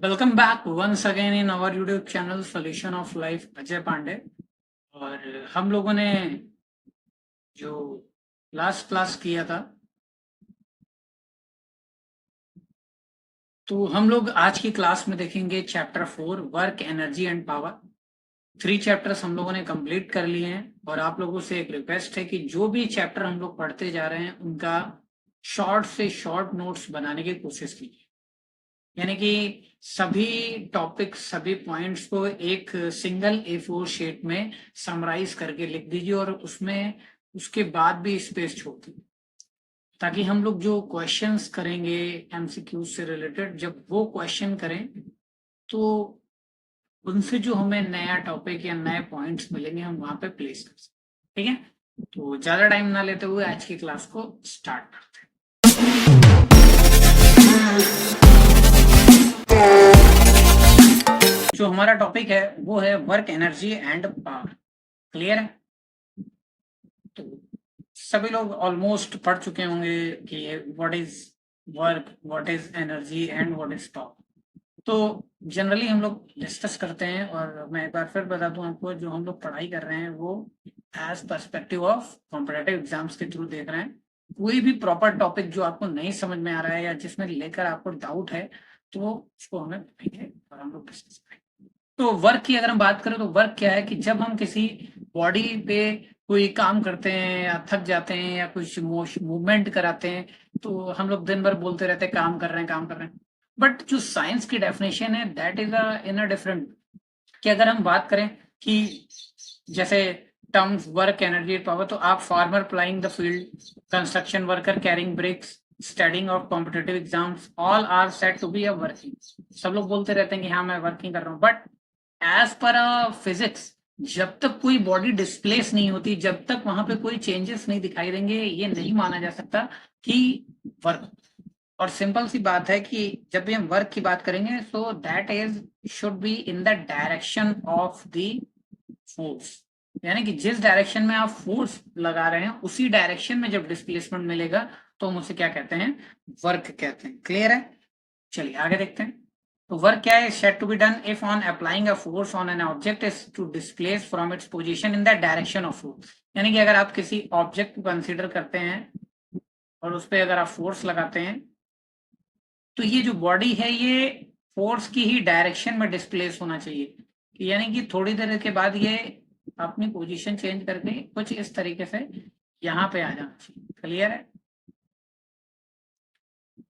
Welcome back once again in our YouTube channel solution of life Ajay Pandey. और हम लोगों ने जो लास्ट क्लास किया था, तो हम लोग आज की क्लास में देखेंगे chapter 4 work energy and power. 3 chapters हम लोगों ने कंप्लीट कर लिए हैं और आप लोगों से एक रिक्वेस्ट है कि जो भी चैप्टर हम लोग पढ़ते जा रहे हैं उनका शॉर्ट से शॉर्ट नोट्स बनाने की कोशिश कीजिए। यानी कि सभी टॉपिक सभी पॉइंट्स को एक सिंगल A4 शीट में समराइज करके लिख दीजिए और उसमें उसके बाद भी स्पेस छोड़ दीजिए, ताकि हम लोग जो क्वेश्चंस करेंगे MCQ से रिलेटेड, जब वो क्वेश्चन करें तो उनसे जो हमें नया टॉपिक या नए पॉइंट्स मिलेंगे हम वहां पे प्लेस कर सकते। ठीक है, तो ज्यादा टाइम ना लेते हुए आज की क्लास को स्टार्ट करते हैं। जो हमारा टॉपिक है वो है work energy and power. Clear है? तो सभी लोग ऑलमोस्ट पढ़ चुके होंगे कि what is work, what is energy and what is power. तो जनरली हम लोग डिस्कस करते हैं और मैं एक बार फिर बता दूं आपको, जो हम लोग पढ़ाई कर रहे हैं वो as perspective of competitive exams के थ्रू देख रहे हैं। कोई भी प्रॉपर टॉपिक जो आपको नहीं समझ में आ रहा है या जिसमें लेकर आपको डाउट है तो उसको हमें बताइए और हम लोग डिस्कस करेंगे। तो वर्क की अगर हम बात करें तो वर्क क्या है कि जब हम किसी बॉडी पे कोई काम करते हैं या थक जाते हैं या कुछ मूवमेंट कराते हैं, तो हम लोग दिन भर बोलते रहते हैं काम कर रहे हैं काम कर रहे हैं। बट जो साइंस की डेफिनेशन है that is in a different, कि अगर हम बात करें कि जैसे टर्म्स वर्क एनर्जी पावर, तो आप farmer ploughing the field, construction worker carrying bricks, studying of competitive exams, all are set to be a working. सब लोग बोलते रहते हैं कि हाँ मैं वर्किंग कर रहा हूँ, बट एज पर फिजिक्स जब तक कोई बॉडी डिस्प्लेस नहीं होती, जब तक वहां पे कोई चेंजेस नहीं दिखाई देंगे, ये नहीं माना जा सकता कि वर्क। और सिंपल सी बात है कि जब भी हम वर्क की बात करेंगे सो that is should be in the direction of the force. यानी कि जिस डायरेक्शन में आप फोर्स लगा रहे हैं उसी डायरेक्शन में जब डिस्प्लेसमेंट मिलेगा तो हम उसे क्या कहते हैं? वर्क कहते हैं। क्लियर है? चलिए आगे देखते हैं। तो वर्क क्या है? Said to be done if on applying a force on an object is to displace from its position in the direction of force. यानी कि अगर आप किसी ऑब्जेक्ट को कंसीडर करते हैं और उस पर अगर आप फोर्स लगाते हैं तो ये जो बॉडी है ये फोर्स की ही डायरेक्शन में डिस्प्लेस होना चाहिए। यानी कि थोड़ी देर के बाद ये अपनी पोजीशन चेंज करके कुछ इस तरीके से यहाँ पे आ जाना चाहिए। क्लियर है?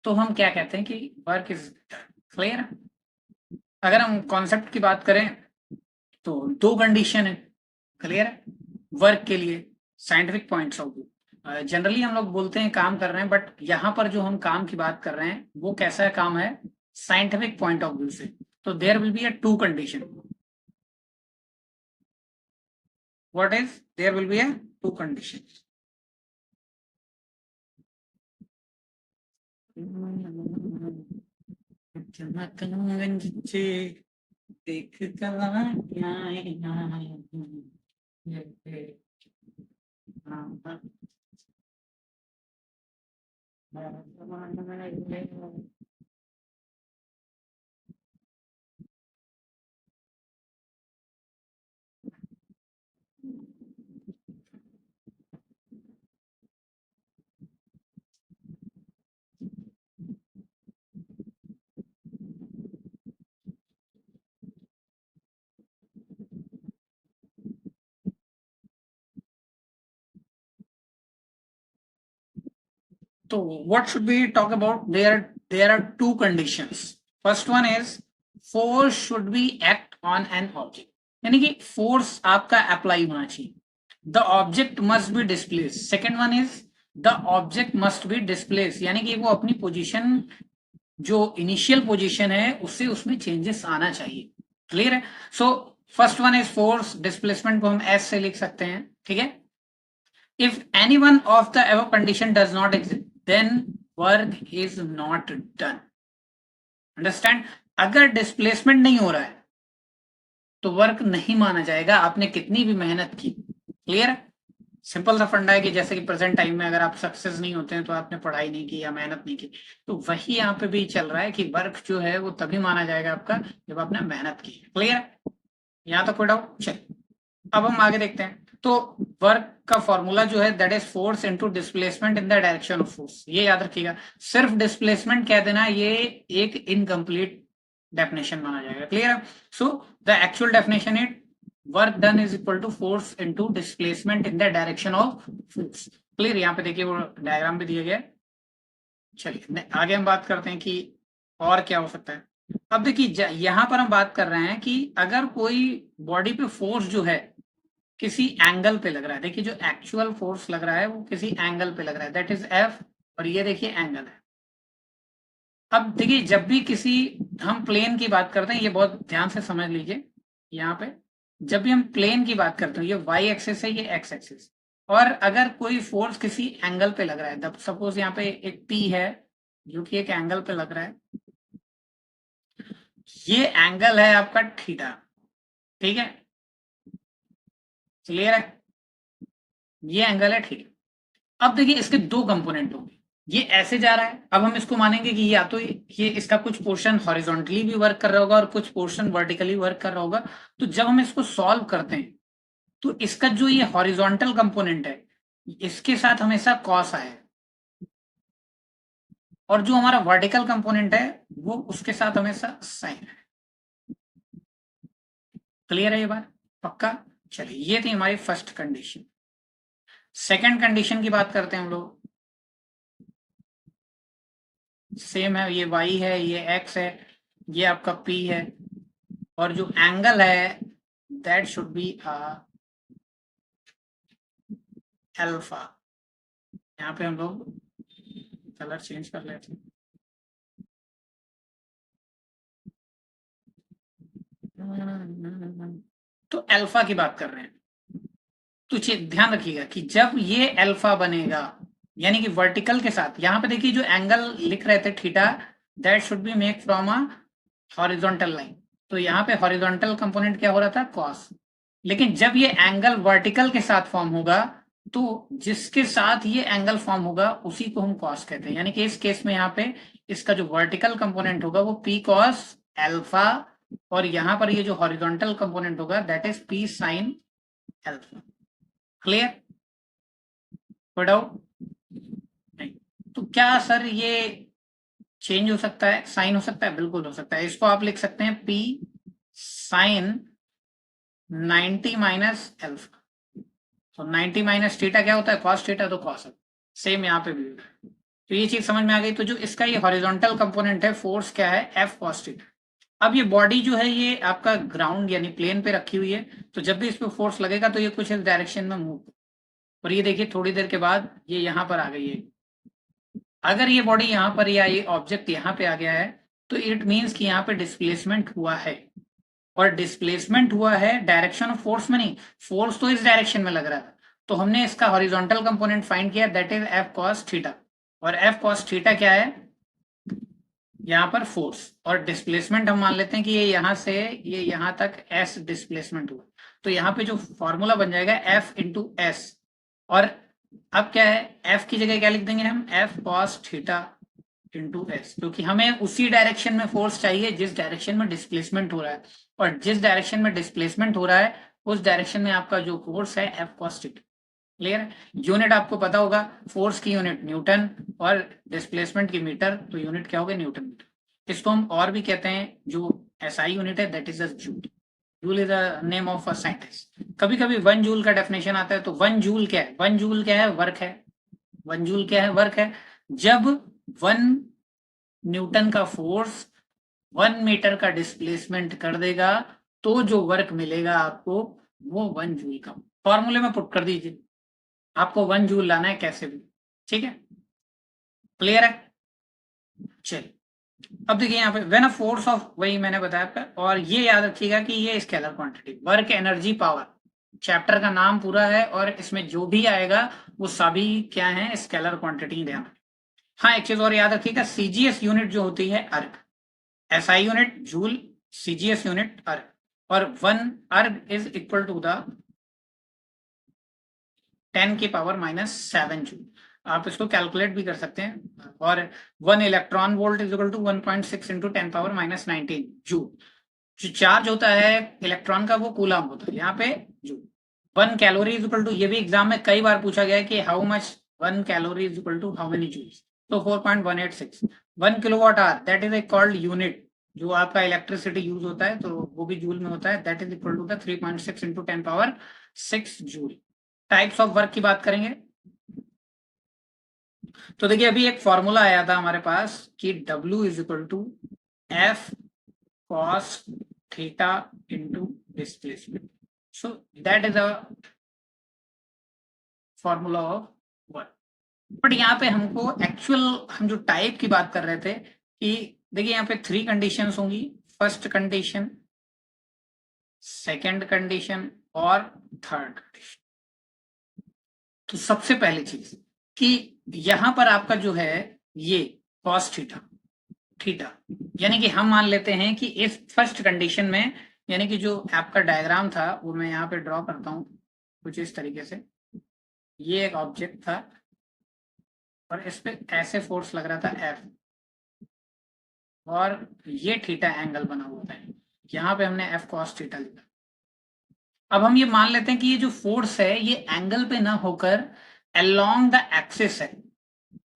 तो हम क्या कहते हैं कि वर्क इज क्लियर। अगर हम कॉन्सेप्ट की बात करें तो दो कंडीशन है। क्लियर है? वर्क के लिए scientific points of view, generally हम लोग बोलते हैं काम कर रहे हैं, बट यहाँ पर जो हम काम की बात कर रहे हैं वो कैसा काम है साइंटिफिक पॉइंट ऑफ व्यू से। तो there will be a two condition. What is there will be a two condition. देख So what should we talk about? There are two conditions. First one is force should be act on an object. यानी कि force आपका apply होना चाहिए. The object must be displaced. Second one is the object must be displaced. यानी कि वो अपनी position, जो इनिशियल पोजीशन है उससे उसमें चेंजेस आना चाहिए. क्लियर है? So first one is force. Displacement को हम एस से लिख सकते हैं. ठीक है? If any one of the above condition does not exist, then work is not done. Understand? अगर डिस्प्लेसमेंट नहीं हो रहा है तो वर्क नहीं माना जाएगा, आपने कितनी भी मेहनत की. क्लियर? सिंपल सा फंडा है कि जैसे कि प्रेजेंट टाइम में अगर आप सक्सेस नहीं होते हैं तो आपने पढ़ाई नहीं की या मेहनत नहीं की, तो वही यहाँ पे भी चल रहा है कि वर्क जो है वो तभी माना जाएगा आपका जब आपने मेहनत की। क्लियर है? यहाँ तक कोई डाउट? चलिए अब हम आगे देखते हैं। तो वर्क का फॉर्मूला जो है that is force into displacement in the direction of force, ये याद रखिएगा। सिर्फ डिस्प्लेसमेंट कह देना ये एक इनकम्प्लीट डेफिनेशन माना जाएगा। क्लियर है? So the actual definition is work done is equal to force into displacement in the direction of force. Clear? यहाँ पे देखिए वो डायग्राम भी दिया गया है। चलिए आगे हम बात करते हैं कि और क्या हो सकता है। अब देखिए यहाँ पर हम बात कर रहे हैं कि अगर कोई बॉडी पे फोर्स जो है किसी एंगल पे लग रहा है, देखिए जो एक्चुअल फोर्स लग रहा है वो किसी एंगल पे लग रहा है, दैट इज एफ, और ये देखिए एंगल है। अब देखिए जब भी किसी हम प्लेन की बात करते हैं, ये बहुत ध्यान से समझ लीजिए, यहाँ पे जब भी हम प्लेन की बात करते हैं, ये वाई एक्सिस है, ये एक्स एक्सिस, और अगर कोई फोर्स किसी एंगल पे लग रहा है, सपोज यहाँ पे एक पी है जो कि एक एंगल पे लग रहा है, ये एंगल है आपका थीटा। ठीक है? क्लियर है? ये एंगल है थीटा। अब देखिए इसके दो कंपोनेंट होंगे, ये ऐसे जा रहा है, अब हम इसको मानेंगे कि या तो ये इसका कुछ पोर्शन हॉरिजॉन्टली भी वर्क कर रहा होगा और कुछ पोर्शन वर्टिकली वर्क कर रहा होगा। तो जब हम इसको सॉल्व करते हैं तो इसका जो ये हॉरिजॉन्टल कंपोनेंट है इसके साथ हमेशा कॉस आए, और जो हमारा वर्टिकल कंपोनेंट है वो उसके साथ हमेशा साइन है। क्लियर है ये बात? पक्का? चलिए ये थी हमारी फर्स्ट कंडीशन। सेकंड कंडीशन की बात करते हैं हम लोग। सेम है, ये y है, ये x है, ये आपका p है, और जो एंगल है दैट शुड बी अल्फा। यहाँ पे हम लोग कलर चेंज कर लेते हैं। तो अल्फा की बात कर रहे हैं, तो ध्यान रखिएगा कि जब ये अल्फा बनेगा यानी कि वर्टिकल के साथ, यहाँ पे देखिए जो एंगल लिख रहे थे theta, that should be make from a horizontal line, तो यहाँ पे हॉरिजॉन्टल कंपोनेंट क्या हो रहा था? कॉस। लेकिन जब ये एंगल वर्टिकल के साथ फॉर्म होगा तो जिसके साथ ये एंगल फॉर्म होगा उसी को हम कॉस कहते हैं, यानी कि इस केस में यहाँ पे इसका जो वर्टिकल कंपोनेंट होगा वो पी कॉस एल्फा, और यहाँ पर ये जो हॉरिजॉन्टल कंपोनेंट होगा that is P sine alpha. Clear? कोई डाउट नहीं? तो क्या सर ये चेंज हो सकता है, साइन हो सकता है? बिल्कुल हो सकता है। इसको आप लिख सकते हैं पी साइन 90 माइनस एल्फा। तो 90 माइनस थीटा क्या होता है? कॉस थीटा, तो कॉस है। सेम यहाँ पे भी होता है। तो ये चीज समझ में आ गई। तो जो इसका ये हॉरिजॉन्टल कंपोनेंट है फोर्स क्या है? F cos theta. अब ये बॉडी जो है ये आपका ग्राउंड यानी प्लेन पे रखी हुई है, तो जब भी इस पे फोर्स लगेगा तो ये कुछ इस डायरेक्शन में मूव, और ये देखिए थोड़ी देर के बाद ये यहाँ पर आ गई है। अगर ये बॉडी यहाँ पर या ये ऑब्जेक्ट यहाँ पे आ गया है तो इट मीन्स कि यहाँ पे डिस्प्लेसमेंट हुआ है, और डिस्प्लेसमेंट हुआ है डायरेक्शन ऑफ फोर्स में नहीं, फोर्स तो इस डायरेक्शन में लग रहा था। तो हमने इसका हॉरिजॉन्टल कंपोनेंट फाइंड किया that is F cos theta, और एफ कॉस थीटा क्या है? यहाँ पर फोर्स, और डिस्प्लेसमेंट हम मान लेते हैं कि ये यहाँ से ये यहाँ तक एस डिस्प्लेसमेंट हुआ, तो यहाँ पे जो फॉर्मूला बन जाएगा एफ इंटू एस, और अब क्या है? एफ की जगह क्या लिख देंगे हम? F cos theta into S, क्योंकि हमें उसी डायरेक्शन में फोर्स चाहिए जिस डायरेक्शन में डिस्प्लेसमेंट हो रहा है, और जिस डायरेक्शन में डिस्प्लेसमेंट हो रहा है उस डायरेक्शन में आपका जो फोर्स है F cos theta. Clear? Unit आपको पता होगा, फोर्स की यूनिट न्यूटन और डिस्प्लेसमेंट की मीटर, तो यूनिट क्या होगा? Newton metre. इसको हम और भी कहते हैं, जो एसआई यूनिट है that is joule. Joule is the name of a scientist. कभी कभी 1 जूल का डेफिनेशन आता है, तो 1 जूल क्या है? 1 जूल क्या है? वर्क है। 1 जूल क्या है? वर्क है। जब 1 न्यूटन का फोर्स 1 मीटर का डिस्प्लेसमेंट कर देगा तो जो वर्क मिलेगा आपको वो 1 जूल का। फॉर्मूले में पुट कर दीजिए, आपको 1 जूल लाना है कैसे भी। ठीक है? क्लियर है? चलिए अब देखिए यहाँ पे व्हेन अ फोर्स ऑफ, वही मैंने बताया आपका, और ये याद रखिएगा कि ये scalar quantity, work energy power, chapter का नाम पूरा है और इसमें जो भी आएगा वो सभी क्या है? Scalar quantity. ध्यान। हाँ एक चीज और याद रखिएगा, सीजीएस यूनिट जो होती है erg, SI unit joule, CGS unit erg, और 1 erg is equal to the 10⁻⁷ joule. आप इसको कैलकुलेट भी कर सकते हैं। और 1 electron volt is equal to 1.6 into 10⁻⁹ joule. जो चार्ज होता है इलेक्ट्रॉन का वो कूलम होता है, यहाँ पे joule. 1 calorie is equal to, ये भी एग्जाम में कई बार पूछा गया है कि how much 1 calorie is equal to how many joules, तो 4.186। 1 kilowatt hour that is a called unit, जो आपका इलेक्ट्रिसिटी यूज होता है तो वो भी जूल में होता है, that is equal to the 3.6 into 10⁻⁶ joule. Types of work की बात करेंगे तो देखिए अभी एक फॉर्मूला आया था हमारे पास कि W is equal to F cos theta into displacement. So that is a formula of work. But यहाँ पे हमको एक्चुअल हम जो टाइप की बात कर रहे थे कि देखिए यहाँ पे 3 कंडीशंस होंगी, फर्स्ट कंडीशन, सेकंड कंडीशन और थर्ड कंडीशन। तो सबसे पहली चीज कि यहां पर आपका जो है ये cos थीटा, थीटा यानी कि हम मान लेते हैं कि इस फर्स्ट कंडीशन में, यानी कि जो आपका डायग्राम था वो मैं यहाँ पे ड्रॉ करता हूं कुछ इस तरीके से। ये एक ऑब्जेक्ट था और इस पे ऐसे फोर्स लग रहा था F, और ये थीटा एंगल बना हुआ था, यहाँ पे हमने F cos थीटा लिखा। अब हम ये मान लेते हैं कि ये जो फोर्स है ये एंगल पे ना होकर अलोंग द एक्सिस है,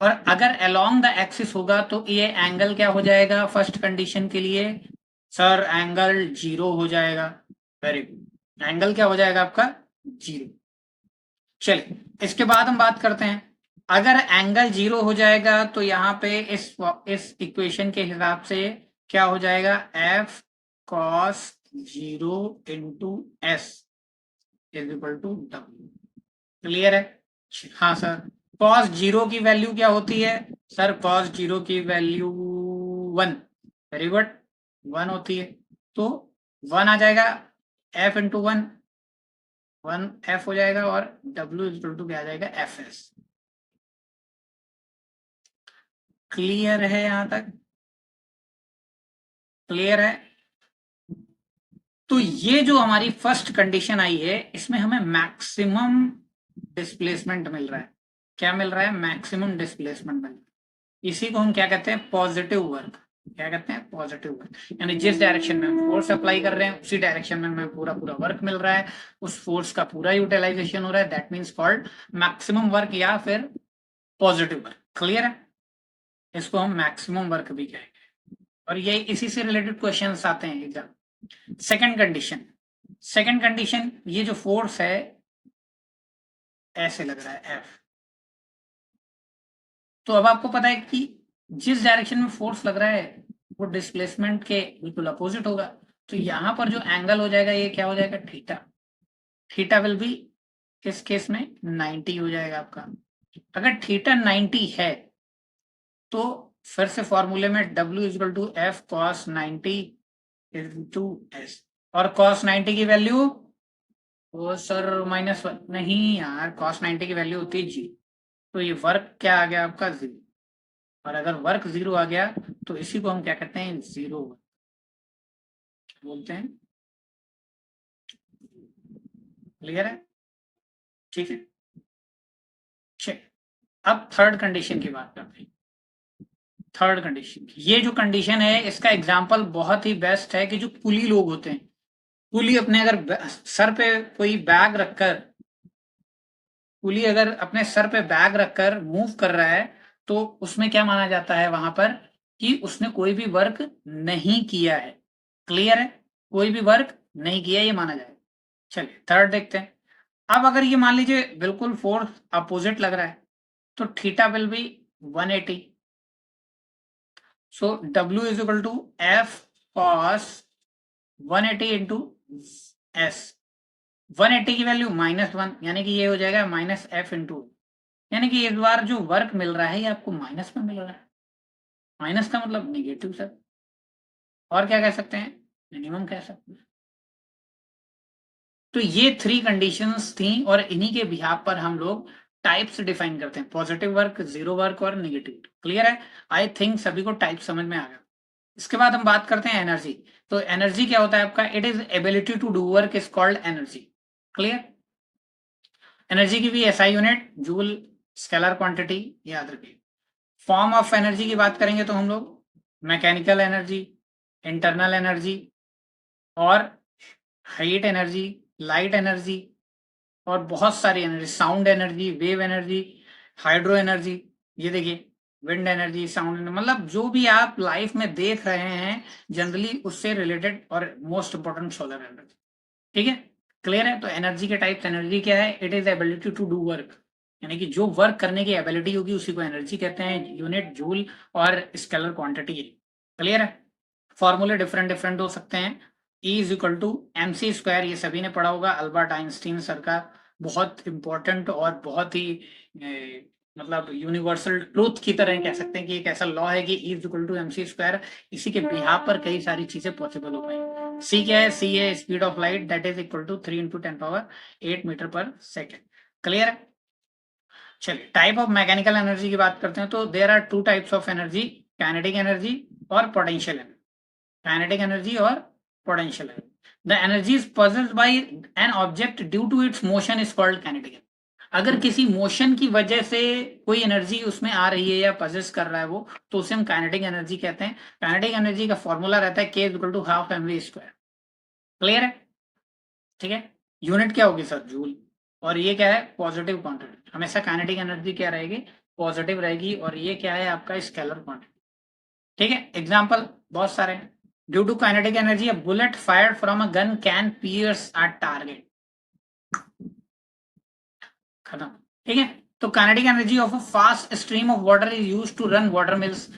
और अगर अलोंग द एक्सिस होगा तो ये एंगल क्या हो जाएगा फर्स्ट कंडीशन के लिए, सर एंगल 0 हो जाएगा। वेरी गुड, एंगल क्या हो जाएगा आपका 0। चलिए इसके बाद हम बात करते हैं, अगर एंगल 0 हो जाएगा तो यहाँ पे इस इक्वेशन के हिसाब से क्या हो जाएगा, F cos 0 into S is equal to W। Clear है? हाँ सर, cos 0 की वैल्यू क्या होती है सर, cos 0 की वैल्यू 1। वेरी गुड, 1 होती है, तो 1 आ जाएगा, F इंटू 1 1F हो जाएगा, और W इक्वल टू क्या आ जाएगा FS। क्लियर है यहां तक? क्लियर है? तो ये जो हमारी फर्स्ट कंडीशन आई है इसमें हमें मैक्सिमम डिस्प्लेसमेंट मिल रहा है। क्या मिल रहा है? मैक्सिमम डिस्प्लेसमेंट मिल रहा है। इसी को हम क्या कहते हैं, पॉजिटिव वर्क। क्या कहते हैं? Positive work. यानी जिस डायरेक्शन में हम फोर्स अप्लाई कर रहे हैं उसी डायरेक्शन में हमें पूरा पूरा वर्क मिल रहा है, उस फोर्स का पूरा यूटिलाइजेशन हो रहा है, that means called maximum work या फिर पॉजिटिव वर्क। क्लियर है? इसको हम मैक्सिमम वर्क भी कहेंगे, और ये इसी से रिलेटेड क्वेश्चंस आते हैं exam. Second condition, second condition, ये जो फोर्स है ऐसे लग रहा है F, तो अब आपको पता है कि जिस डायरेक्शन में फोर्स लग रहा है वो डिस्प्लेसमेंट के बिल्कुल अपोजिट होगा, तो यहां पर जो एंगल हो जाएगा ये क्या हो जाएगा, थीटा। थीटा विल बी इस केस में 90 हो जाएगा आपका। अगर थीटा 90 है तो फिर से फॉर्मूले में W equal to F cos 90 into S, और cos 90 की वैल्यू वो सर -1 नहीं यार, cos 90 की वैल्यू होती है G, तो ये वर्क क्या आ गया आपका 0, और अगर वर्क 0 आ गया तो इसी को हम क्या कहते हैं, 0 बोलते हैं। क्लियर है? ठीक है, चलिए अब थर्ड कंडीशन की बात करते हैं। थर्ड कंडीशन, ये जो कंडीशन है इसका एग्जाम्पल बहुत ही बेस्ट है कि जो कुली लोग होते हैं, कुली अपने अगर सर पे कोई बैग रखकर, कुली अगर अपने सर पे बैग रखकर मूव कर रहा है तो उसमें क्या माना जाता है वहां पर, कि उसने कोई भी वर्क नहीं किया है। क्लियर है? कोई भी वर्क नहीं किया ये माना जाए। चलिए थर्ड देखते हैं। अब अगर ये मान लीजिए बिल्कुल फोर्स अपोजिट लग रहा है तो theta will be 180। So W is equal to F cos 180 into S। 180 की वैल्यू -1, यानी कि ये हो जाएगा -F इंटू, यानी कि इस बार जो वर्क मिल रहा है ये आपको माइनस में मिल रहा है। माइनस का मतलब निगेटिव सर, और क्या कह सकते हैं, मिनिमम कह सकते हैं। तो ये 3 कंडीशंस थी और इन्हीं के बिहाफ पर हम लोग टाइप्स डिफाइन करते हैं, पॉजिटिव वर्क, 0 वर्क और नेगेटिव। क्लियर है? आई थिंक सभी को टाइप समझ में आ गया। इसके बाद हम बात करते हैं एनर्जी। तो एनर्जी क्या होता है आपका, it is ability to do work is called energy. Clear? Energy की भी SI unit joule, scalar quantity, याद रखिए। फॉर्म ऑफ एनर्जी की बात करेंगे तो हम लोग मैकेनिकल एनर्जी, इंटरनल एनर्जी और हीट एनर्जी, लाइट एनर्जी और बहुत सारी energy, sound energy, wave energy, hydro energy, ये देखिए विंड एनर्जी, साउंड, मतलब जो भी आप लाइफ में देख रहे हैं जनरली उससे रिलेटेड, और मोस्ट इंपॉर्टेंट सोलर एनर्जी। ठीक है, क्लियर है। तो एनर्जी के टाइप्स, एनर्जी क्या है? It is ability to do work, यानी कि जो वर्क करने की एबिलिटी होगी उसी को एनर्जी कहते हैं। यूनिट जूल और स्केलर क्वांटिटी। क्लियर है। फॉर्मूले डिफरेंट डिफरेंट हो सकते हैं। E is equal to M C square, ये सभी ने पढ़ा होगा, अल्बर्ट आइंस्टीन सर का बहुत इंपॉर्टेंट और बहुत ही मतलब यूनिवर्सल ट्रूथ की तरह कह सकते हैं कि एक ऐसा लॉ है कि E is equal to M C square. इसी के बिहाफ पर कई सारी चीजें पॉसिबल हो पाई। सी क्या है? सी है speed of light, that is equal to 3 × 10⁸ metre per second. Clear है। चलिए, टाइप ऑफ मैकेनिकल एनर्जी की बात करते हैं तो there are two types of energy, kinetic energy और पोटेंशियल एनर्जी। काइनेटिक एनर्जी और potential energy. The energy is possessed by an object due to its motion is called kinetic energy। अगर किसी motion की वजह से कोई एनर्जी उसमें आ रही है या पजेस कर रहा है वो, तो उसे हम काइनेटिक एनर्जी कहते हैं। काइनेटिक एनर्जी का फॉर्मूला रहता है K equal to half mv square. Clear है। ठीक है। यूनिट क्या होगी सर? जूल। और ये क्या है? Positive quantity. हमेशा काइनेटिक एनर्जी क्या रहेगी? पॉजिटिव रहेगी। और ये क्या है आपका? Scalar quantity. ठीक है। एग्जाम्पल बहुत सारे हैं। Due to kinetic energy, a bullet fired from a gun can pierce a target. खत्म। ठीक है। तो kinetic energy of a fast stream of water is used to run water mills.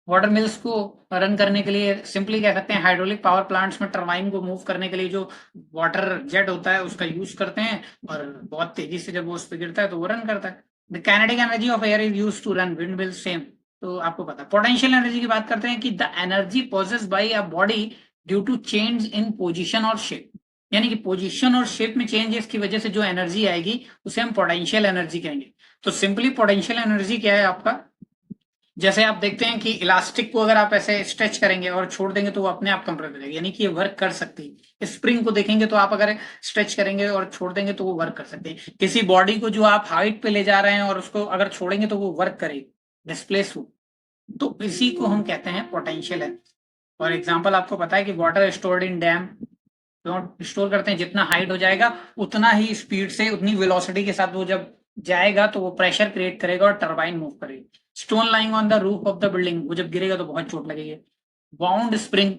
Water mills को run करने के लिए simply कह सकते हैं हाइड्रोलिक पावर प्लांट्स में टरबाइन को मूव करने के लिए जो वाटर जेट होता है उसका यूज करते हैं, और बहुत तेजी से जब वो उस पर गिरता है तो वो रन करता है। The kinetic energy of air is used to run wind mills, same. तो आपको पता है। पोटेंशियल एनर्जी की बात करते हैं कि the energy possess by a body due to change in position और शेप, यानी कि पोजिशन और शेप में चेंजेस की वजह से जो एनर्जी आएगी उसे हम पोटेंशियल एनर्जी कहेंगे। तो सिंपली पोटेंशियल एनर्जी क्या है आपका? जैसे आप देखते हैं कि इलास्टिक को अगर आप ऐसे स्ट्रेच करेंगे और छोड़ देंगे तो वो अपने आप कंप्रेस हो जाएगी, यानी कि ये वर्क कर सकती है। स्प्रिंग को देखेंगे तो आप अगर स्ट्रेच करेंगे और छोड़ देंगे तो वो वर्क कर सकती है। किसी बॉडी को जो आप हाइट पे ले जा रहे हैं और उसको अगर छोड़ेंगे तो वो वर्क करेगी, डिस्प्लेस हो। तो इसी को हम कहते हैं पोटेंशियल है। और एग्जाम्पल आपको पता है कि water stored in dam, store करते हैं, जितना हाइट हो जाएगा उतना ही स्पीड से, उतनी वेलोसिटी के साथ वो जब जाएगा तो वो प्रेशर क्रिएट करेगा और टरबाइन मूव करेगी। Stone lying on the roof of the building, वो जब गिरेगा तो बहुत चोट लगेगी। बाउंड स्प्रिंग,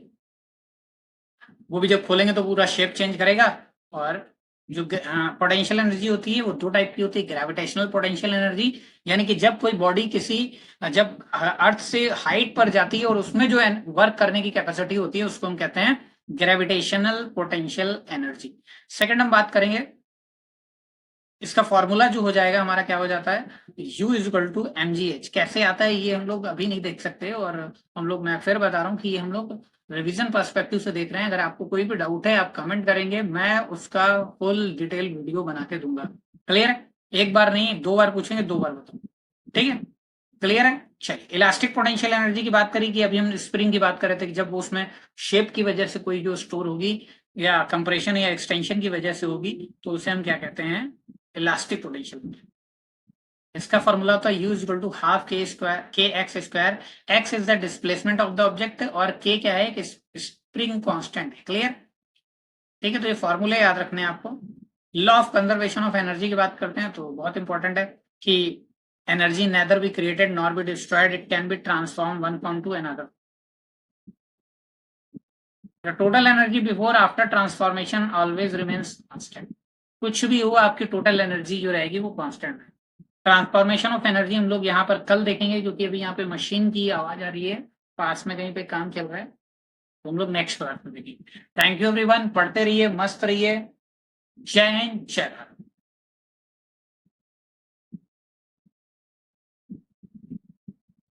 वो भी जब खोलेंगे तो पूरा शेप चेंज करेगा। और जो पोटेंशियल एनर्जी होती है वो दो टाइप की होती है। ग्रेविटेशनल पोटेंशियल एनर्जी, यानी कि जब कोई बॉडी किसी, जब अर्थ से हाइट पर जाती है और उसमें जो वर्क करने की कैपेसिटी होती है उसको हम कहते हैं ग्रेविटेशनल पोटेंशियल एनर्जी। सेकंड हम बात करेंगे, इसका फॉर्मूला जो हो जाएगा हमारा क्या हो जाता है? U is equal to mgh। कैसे आता है ये हम लोग अभी नहीं देख सकते, और हम लोग, मैं फिर बता रहा हूँ कि ये हम लोग रिवीजन पर्सपेक्टिव से देख रहे हैं। अगर आपको कोई भी डाउट है आप कमेंट करेंगे, मैं उसका फुल डिटेल वीडियो बना के दूंगा। क्लियर है। एक बार नहीं, दो बार पूछेंगे, दो बार बताऊँ। ठीक है। क्लियर है। चलिए, इलास्टिक पोटेंशियल एनर्जी की बात करी कि अभी हम स्प्रिंग की बात कर रहे थे कि जब वो उसमें शेप की वजह से कोई जो स्टोर होगी या कंप्रेशन या एक्सटेंशन की वजह से होगी तो उसे हम क्या कहते हैं? Elastic potential. इसका फॉर्मूला होता है U is equal to half K square K X square. X is the displacement of the object और के क्या है? कि स्प्रिंग कांस्टेंट है। क्लियर। ठीक है। तो ये फॉर्मूले याद रखने हैं आपको। Law of conservation of energy की बात करते हैं तो बहुत इंपॉर्टेंट है कि energy neither be created nor be destroyed, it can be transform one form to another. The total energy before after transformation always remains constant. कुछ भी हो आपकी टोटल एनर्जी जो रहेगी वो कांस्टेंट है। ट्रांसफॉर्मेशन ऑफ एनर्जी हम लोग यहाँ पर कल देखेंगे, क्योंकि अभी यहाँ पे मशीन की आवाज आ रही है, पास में कहीं पे काम चल रहा है, तो हम लोग नेक्स्ट क्लास में देखेंगे। थैंक यू एवरीवन, पढ़ते रहिए, मस्त रहिए। जय हिंद, जय भारत।